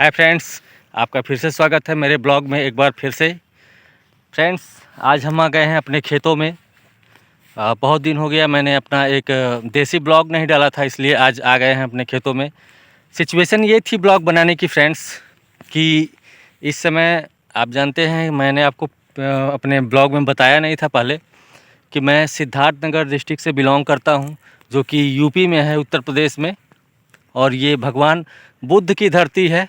Hi friends, आपका फिर से स्वागत है मेरे ब्लॉग में एक बार फिर से। फ्रेंड्स, आज हम आ गए हैं अपने खेतों में। बहुत दिन हो गया मैंने अपना एक देसी ब्लॉग नहीं डाला था, इसलिए आज आ गए हैं अपने खेतों में। सिचुएशन ये थी ब्लॉग बनाने की फ्रेंड्स कि इस समय आप जानते हैं, मैंने आपको अपने ब्लॉग में बताया नहीं था पहले कि मैं सिद्धार्थनगर डिस्ट्रिक्ट से बिलोंग करता हूँ, जो कि यूपी में है, उत्तर प्रदेश में। और ये भगवान बुद्ध की धरती है,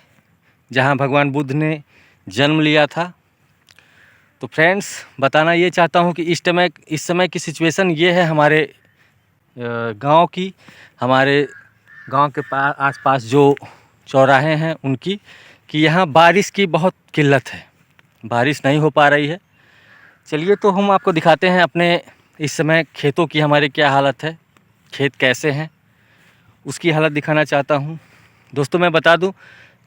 जहाँ भगवान बुद्ध ने जन्म लिया था। तो फ्रेंड्स, बताना ये चाहता हूँ कि इस समय की सिचुएशन ये है हमारे गांव की, हमारे गांव के आसपास जो चौराहे हैं उनकी, कि यहाँ बारिश की बहुत किल्लत है, बारिश नहीं हो पा रही है। चलिए तो हम आपको दिखाते हैं अपने इस समय खेतों की हमारे क्या हालत है, खेत कैसे हैं, उसकी हालत दिखाना चाहता हूँ। दोस्तों, मैं बता दूं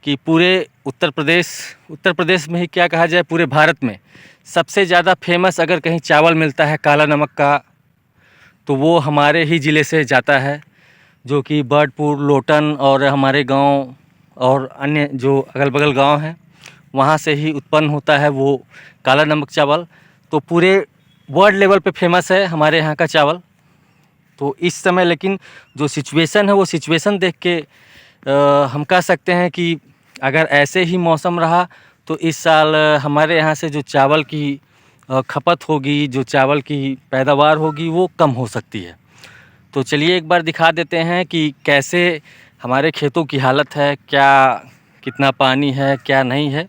कि पूरे उत्तर प्रदेश में ही क्या कहा जाए, पूरे भारत में सबसे ज़्यादा फेमस अगर कहीं चावल मिलता है काला नमक का, तो वो हमारे ही ज़िले से जाता है, जो कि बर्डपुर, लोटन और हमारे गांव और अन्य जो अगल बगल गांव हैं वहाँ से ही उत्पन्न होता है वो काला नमक चावल। तो पूरे वर्ल्ड लेवल पे फेमस है हमारे यहाँ का चावल। तो इस समय लेकिन जो सिचुएशन है वो सिचुएशन देख के हम कह सकते हैं कि अगर ऐसे ही मौसम रहा तो इस साल हमारे यहाँ से जो चावल की खपत होगी, जो चावल की पैदावार होगी, वो कम हो सकती है। तो चलिए एक बार दिखा देते हैं कि कैसे हमारे खेतों की हालत है, क्या कितना पानी है, क्या नहीं है।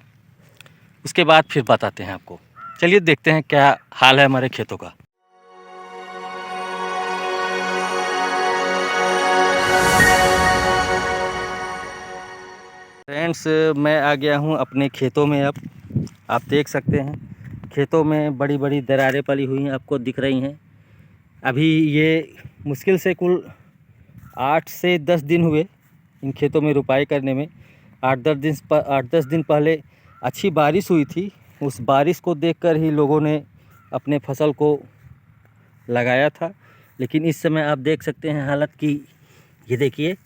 उसके बाद फिर बताते हैं आपको। चलिए देखते हैं क्या हाल है हमारे खेतों का। फ्रेंड्स, मैं आ गया हूँ अपने खेतों में। अब आप देख सकते हैं खेतों में बड़ी बड़ी दरारें पड़ी हुई हैं, आपको दिख रही हैं। अभी ये मुश्किल से कुल 8 से 10 दिन हुए इन खेतों में रुपाई करने में। 8-10 दिन पहले अच्छी बारिश हुई थी, उस बारिश को देखकर ही लोगों ने अपने फसल को लगाया था। लेकिन इस समय आप देख सकते हैं हालत की, ये देखिए,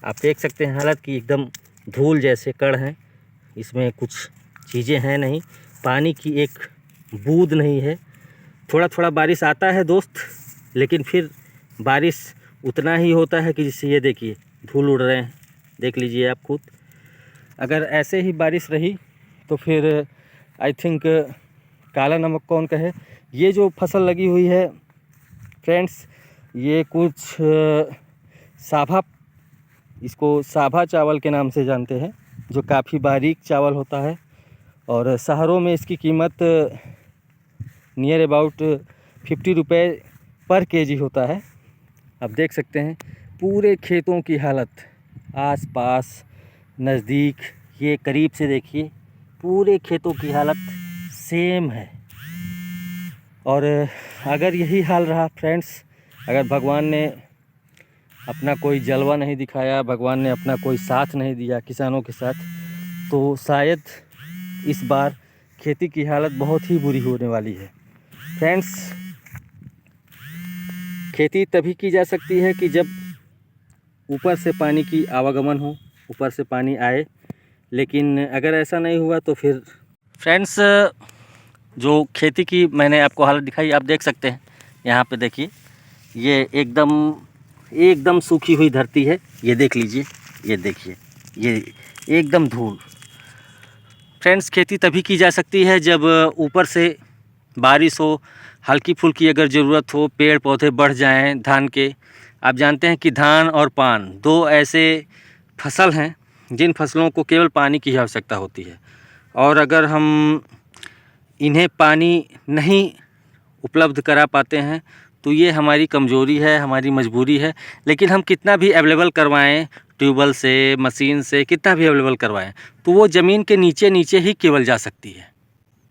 आप देख सकते हैं हालत की एकदम धूल जैसे कण हैं, इसमें कुछ चीज़ें हैं नहीं, पानी की एक बूंद नहीं है। थोड़ा थोड़ा बारिश आता है दोस्त, लेकिन फिर बारिश उतना ही होता है कि जिससे ये देखिए धूल उड़ रहे हैं, देख लीजिए आप खुद। अगर ऐसे ही बारिश रही तो फिर आई थिंक काला नमक कौन कहे। ये जो फसल लगी हुई है फ्रेंड्स, ये कुछ साभा, इसको साभा चावल के नाम से जानते हैं, जो काफ़ी बारीक चावल होता है। और शहरों में इसकी कीमत नियर अबाउट 50 रुपये पर केजी होता है। आप देख सकते हैं पूरे खेतों की हालत, आस पास नज़दीक, ये करीब से देखिए, पूरे खेतों की हालत सेम है। और अगर यही हाल रहा फ्रेंड्स, अगर भगवान ने अपना कोई जलवा नहीं दिखाया, भगवान ने अपना कोई साथ नहीं दिया किसानों के साथ, तो शायद इस बार खेती की हालत बहुत ही बुरी होने वाली है। फ्रेंड्स, खेती तभी की जा सकती है कि जब ऊपर से पानी की आवागमन हो, ऊपर से पानी आए। लेकिन अगर ऐसा नहीं हुआ तो फिर फ्रेंड्स, जो खेती की मैंने आपको हालत दिखाई, आप देख सकते हैं यहाँ पे देखिए, ये एकदम सूखी हुई धरती है। ये देख लीजिए, ये देखिए, ये एकदम धूल। फ्रेंड्स, खेती तभी की जा सकती है जब ऊपर से बारिश हो, हल्की फुल्की अगर ज़रूरत हो, पेड़ पौधे बढ़ जाएं धान के। आप जानते हैं कि धान और पान दो ऐसे फसल हैं जिन फसलों को केवल पानी की आवश्यकता होती है, और अगर हम इन्हें पानी नहीं उपलब्ध करा पाते हैं तो ये हमारी कमज़ोरी है, हमारी मजबूरी है। लेकिन हम कितना भी अवेलेबल करवाएं, ट्यूबवेल से, मशीन से, कितना भी अवेलेबल करवाएं, तो वो ज़मीन के नीचे नीचे ही केवल जा सकती है।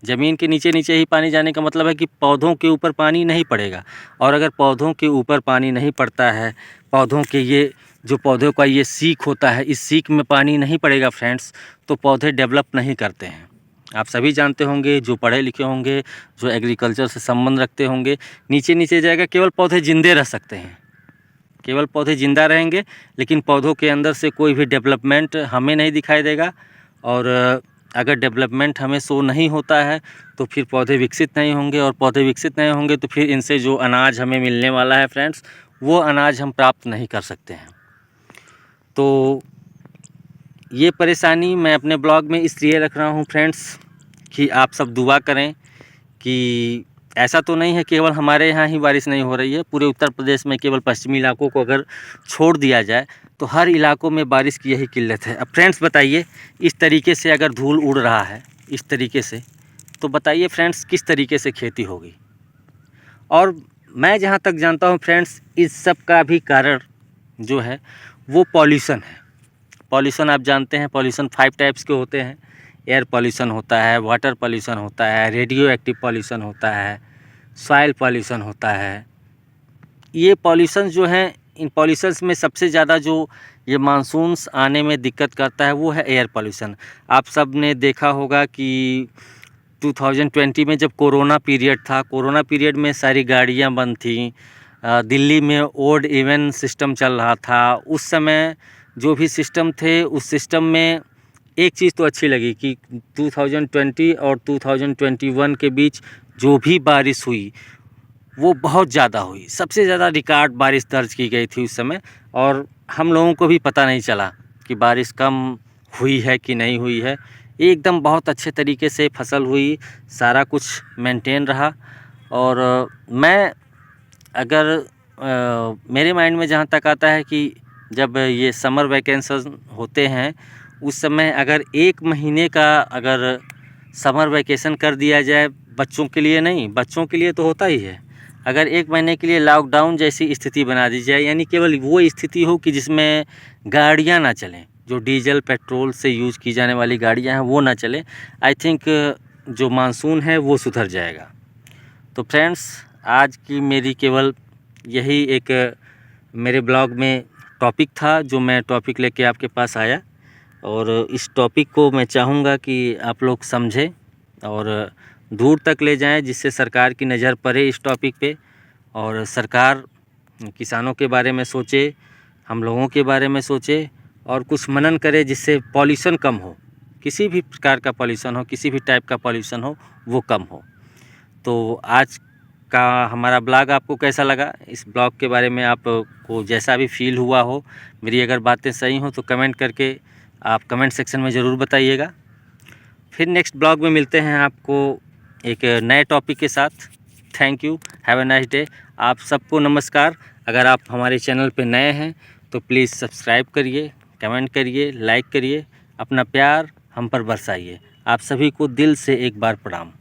ज़मीन के नीचे नीचे ही पानी जाने का मतलब है कि पौधों के ऊपर पानी नहीं पड़ेगा। और अगर पौधों के ऊपर पानी नहीं पड़ता है, पौधों के ये जो पौधों का ये सीक होता है, इस सीक में पानी नहीं पड़ेगा फ्रेंड्स, तो पौधे डेवलप नहीं करते हैं। आप सभी जानते होंगे, जो पढ़े लिखे होंगे, जो एग्रीकल्चर से संबंध रखते होंगे, नीचे नीचे जाएगा, केवल पौधे जिंदे रह सकते हैं, केवल पौधे जिंदा रहेंगे, लेकिन पौधों के अंदर से कोई भी डेवलपमेंट हमें नहीं दिखाई देगा। और अगर डेवलपमेंट हमें शो नहीं होता है तो फिर पौधे विकसित नहीं होंगे, और पौधे विकसित नहीं होंगे तो फिर इनसे जो अनाज हमें मिलने वाला है फ्रेंड्स, वो अनाज हम प्राप्त नहीं कर सकते हैं। तो ये परेशानी मैं अपने ब्लॉग में इसलिए रख रहा हूँ फ्रेंड्स कि आप सब दुआ करें कि ऐसा तो नहीं है केवल हमारे यहाँ ही बारिश नहीं हो रही है, पूरे उत्तर प्रदेश में केवल पश्चिमी इलाकों को अगर छोड़ दिया जाए तो हर इलाकों में बारिश की यही किल्लत है। अब फ्रेंड्स बताइए, इस तरीके से अगर धूल उड़ रहा है इस तरीके से, तो बताइए फ्रेंड्स किस तरीके से खेती होगी। और मैं जहाँ तक जानता हूँ फ्रेंड्स, इस सब का भी कारण जो है वो पॉल्यूशन है। पॉल्यूशन आप जानते हैं, पॉल्यूशन 5 टाइप्स के होते हैं। एयर पॉल्यूशन होता है, वाटर पॉल्यूशन होता है, रेडियो एक्टिव पॉल्यूशन होता है, सॉइल पॉल्यूशन होता है। ये पॉल्यूशन जो हैं, इन पॉल्यूशंस में सबसे ज़्यादा जो ये मानसून्स आने में दिक्कत करता है वो है एयर पॉल्यूशन। आप सब ने देखा होगा कि 2020 में जब कोरोना पीरियड था, कोरोना पीरियड में सारी गाड़ियाँ बंद थीं, दिल्ली में ओड इवन सिस्टम चल रहा था। उस समय जो भी सिस्टम थे उस सिस्टम में एक चीज़ तो अच्छी लगी कि 2020 और 2021 के बीच जो भी बारिश हुई वो बहुत ज़्यादा हुई, सबसे ज़्यादा रिकॉर्ड बारिश दर्ज की गई थी उस समय। और हम लोगों को भी पता नहीं चला कि बारिश कम हुई है कि नहीं हुई है। एकदम बहुत अच्छे तरीके से फसल हुई, सारा कुछ मेंटेन रहा। और मैं अगर मेरे माइंड में जहाँ तक आता है कि जब ये समर वैकेशन होते हैं उस समय अगर 1 महीने का अगर समर वैकेशन कर दिया जाए, बच्चों के लिए नहीं, बच्चों के लिए तो होता ही है, अगर 1 महीने के लिए लॉकडाउन जैसी स्थिति बना दी जाए, यानी केवल वो स्थिति हो कि जिसमें गाड़ियाँ ना चलें, जो डीजल पेट्रोल से यूज़ की जाने वाली गाड़ियाँ हैं वो ना चलें, आई थिंक जो मानसून है वो सुधर जाएगा। तो फ्रेंड्स, आज की मेरी केवल यही एक मेरे ब्लॉग में टॉपिक था जो मैं टॉपिक लेके आपके पास आया। और इस टॉपिक को मैं चाहूँगा कि आप लोग समझें और दूर तक ले जाएं, जिससे सरकार की नज़र पड़े इस टॉपिक पे, और सरकार किसानों के बारे में सोचे, हम लोगों के बारे में सोचे और कुछ मनन करे जिससे पॉल्यूशन कम हो, किसी भी प्रकार का पॉल्यूशन हो, किसी भी टाइप का पॉल्यूशन हो वो कम हो। तो आज का हमारा ब्लॉग आपको कैसा लगा? इस ब्लॉग के बारे में आपको जैसा भी फील हुआ हो, मेरी अगर बातें सही हो तो कमेंट करके आप कमेंट सेक्शन में ज़रूर बताइएगा। फिर नेक्स्ट ब्लॉग में मिलते हैं आपको एक नए टॉपिक के साथ। Thank you, have a nice day. आप सबको नमस्कार। अगर आप हमारे चैनल पे नए हैं तो प्लीज़ सब्सक्राइब करिए, कमेंट करिए, लाइक करिए, अपना प्यार हम पर बरसाइए। आप सभी को दिल से एक बार प्रणाम।